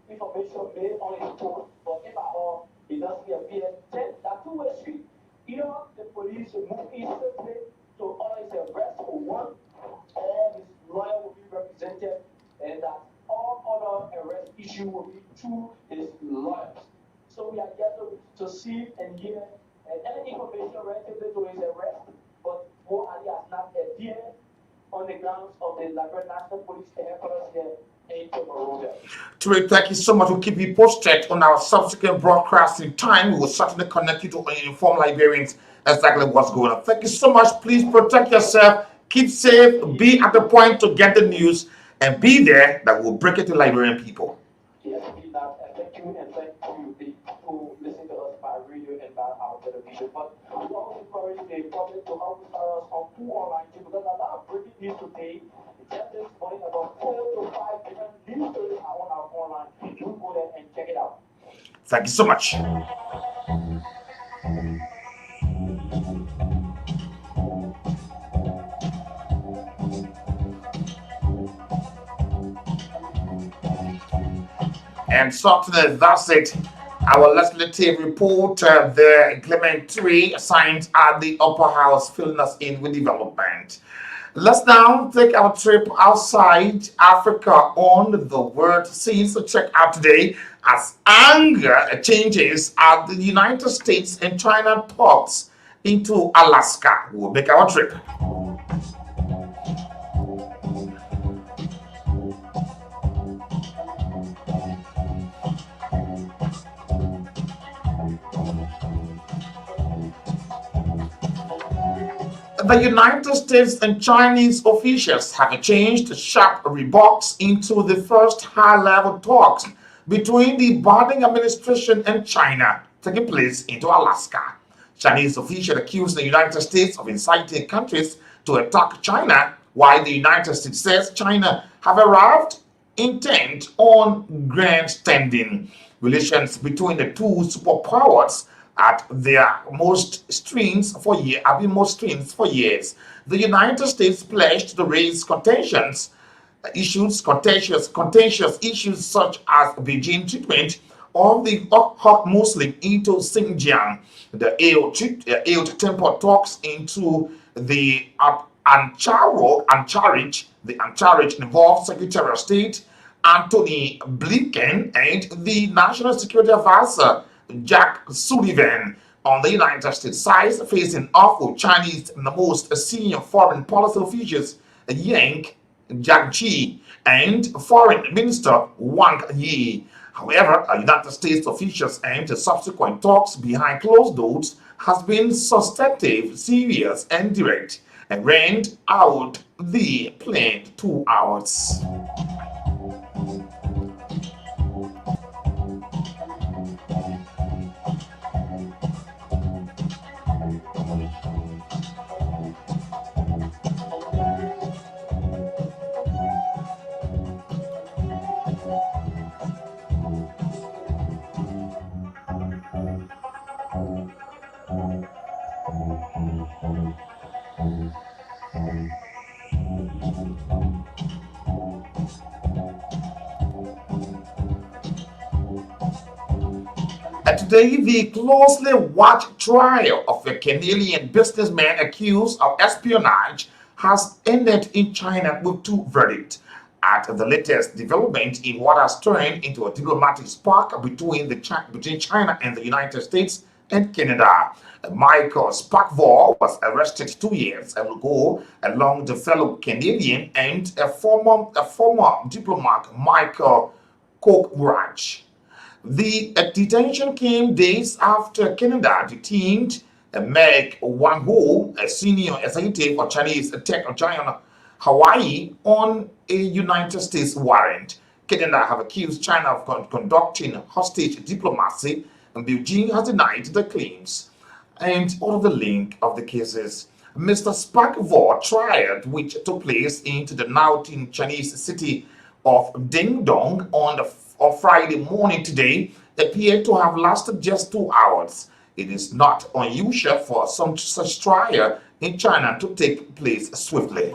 information based on his post. But if at all it doesn't appear, then that two-way street. Either the police will move instantly to honor his arrest for one, or his lawyer will be represented, and that all other arrest issue will be through his lawyers. So we are yet to see and hear any information related to his arrest, but Mo Ali has not appeared on the grounds of the Liberia National Police headquarters here in Monrovia. Ture, thank you so much. We'll keep you posted on our subsequent broadcasting time. We will certainly connect you to inform Liberians exactly what's going on. Thank you so much. Please protect yourself, keep safe, be at the point to get the news, and be there that will break it to Liberian people. Yes, indeed, thank you, and thank you people listening to us by radio and by our television. But we also encourage the public to help us on 2 online too, because a lot of breaking news today. Just this morning, about 4 to 5 different news stories are on our online. You go there and check it out. Thank you so much. And certainly that's it. Our legislative report, the inclement 3 signs at the upper house filling us in with development. Let's now take our trip outside Africa on the world scene. So check out today as anger changes at the United States and China talks into Alaska. We'll make our trip. The United States and Chinese officials have changed sharp remarks into the first high-level talks between the Biden administration and China taking place into Alaska. Chinese officials accused the United States of inciting countries to attack China, while the United States says China have arrived intent on grandstanding. Relations between the two superpowers at their most strains for years. The United States pledged to raise contentious issues such as Beijing treatment of the Uyghur Muslim into Xinjiang. The aired temper talks into the Anchorage involved Secretary of State Anthony Blinken and the National Security Advisor Jack Sullivan on the United States side, facing off with Chinese and the most senior foreign policy officials Yang Jiangqi and Foreign Minister Wang Yi. However, United States officials and the subsequent talks behind closed doors has been substantive, serious, and direct, and ran out the planned 2 hours. Today, the closely watched trial of a Canadian businessman accused of espionage has ended in China with 2 verdicts. at the latest development in what has turned into a diplomatic spark between China and the United States and Canada. Michael Spakvor was arrested 2 years ago along the fellow Canadian and a former diplomat Michael Kokraj. The detention came days after Canada detained Meg Wanho, a senior executive of Chinese tech giant Hawaii, on a United States warrant. Canada have accused China of conducting hostage diplomacy, and Beijing has denied the claims. And all of the link of the cases. Mr. Spakvor trial, which took place into the Nautin Chinese city of Ding Dong on Friday morning today, appeared to have lasted just 2 hours. It is not unusual for such trial in China to take place swiftly.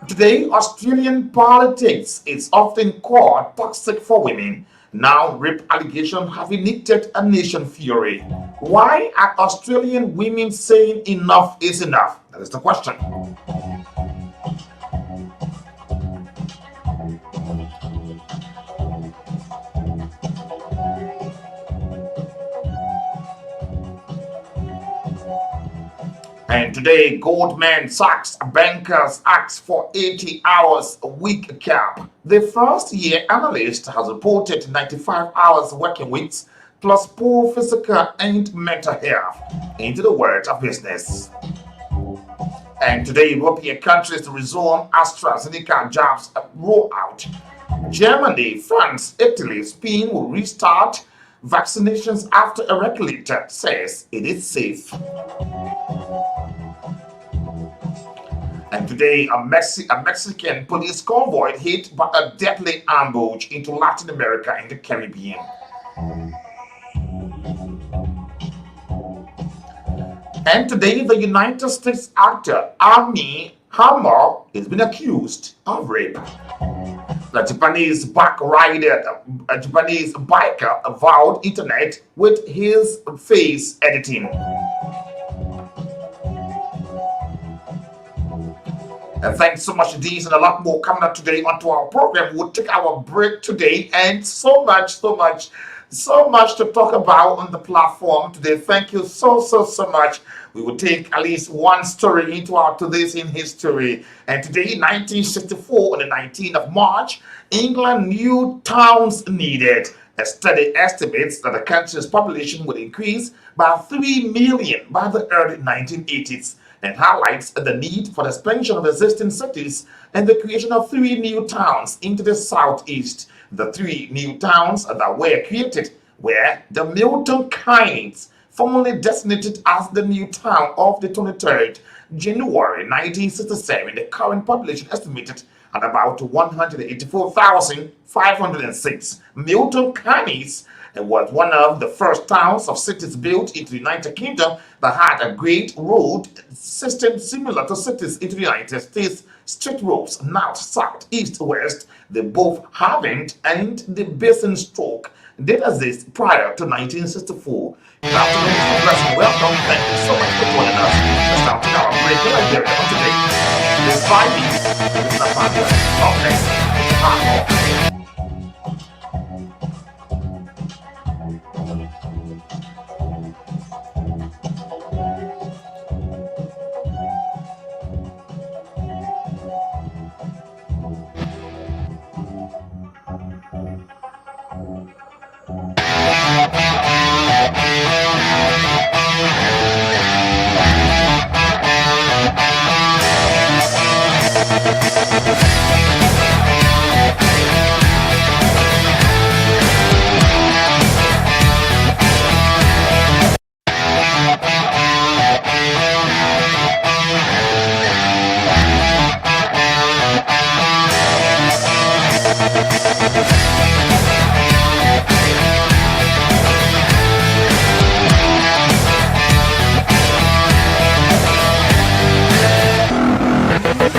Today, Australian politics is often called toxic for women. Now, rape allegations have ignited a nation fury. Why are Australian women saying enough is enough? That is the question. And today, Goldman Sachs bankers ask for 80 hours a week cap. The first-year analyst has reported 95 hours working weeks plus poor physical and mental health into the world of business. And today, European countries resume AstraZeneca jobs rollout. Germany, France, Italy, Spain will restart vaccinations after a regulator says it is safe. And today, a Mexican police convoy hit by a deadly ambush into Latin America and the Caribbean. And today, the United States actor Armie Hammer has been accused of rape. The Japanese biker avowed internet with his face editing. And thanks so much, these and a lot more coming up today onto our program. We'll take our break today, and so much to talk about on the platform today. Thank you so much. We will take at least one story into our Today's in History. And today, 1964, on the 19th of March, England new towns needed. A study estimates that the country's population would increase by 3 million by the early 1980s. And highlights the need for the expansion of existing cities and the creation of 3 new towns into the southeast. The 3 new towns that were created were the Milton Keynes, formerly designated as the new town of the 23rd January 1967. The current population estimated at about 184,506. Milton Keynes was one of the first towns of cities built into the United Kingdom that had a great road system similar to cities in the United States. Straight roads, north, south, east, west, they both haven't, and the basin stroke did exist prior to 1964. Good afternoon, Mr. Blessing. Welcome. Thank you so much for joining us. Let's now take our break. We're here today. This Friday, this is NATHANIEL. Up next,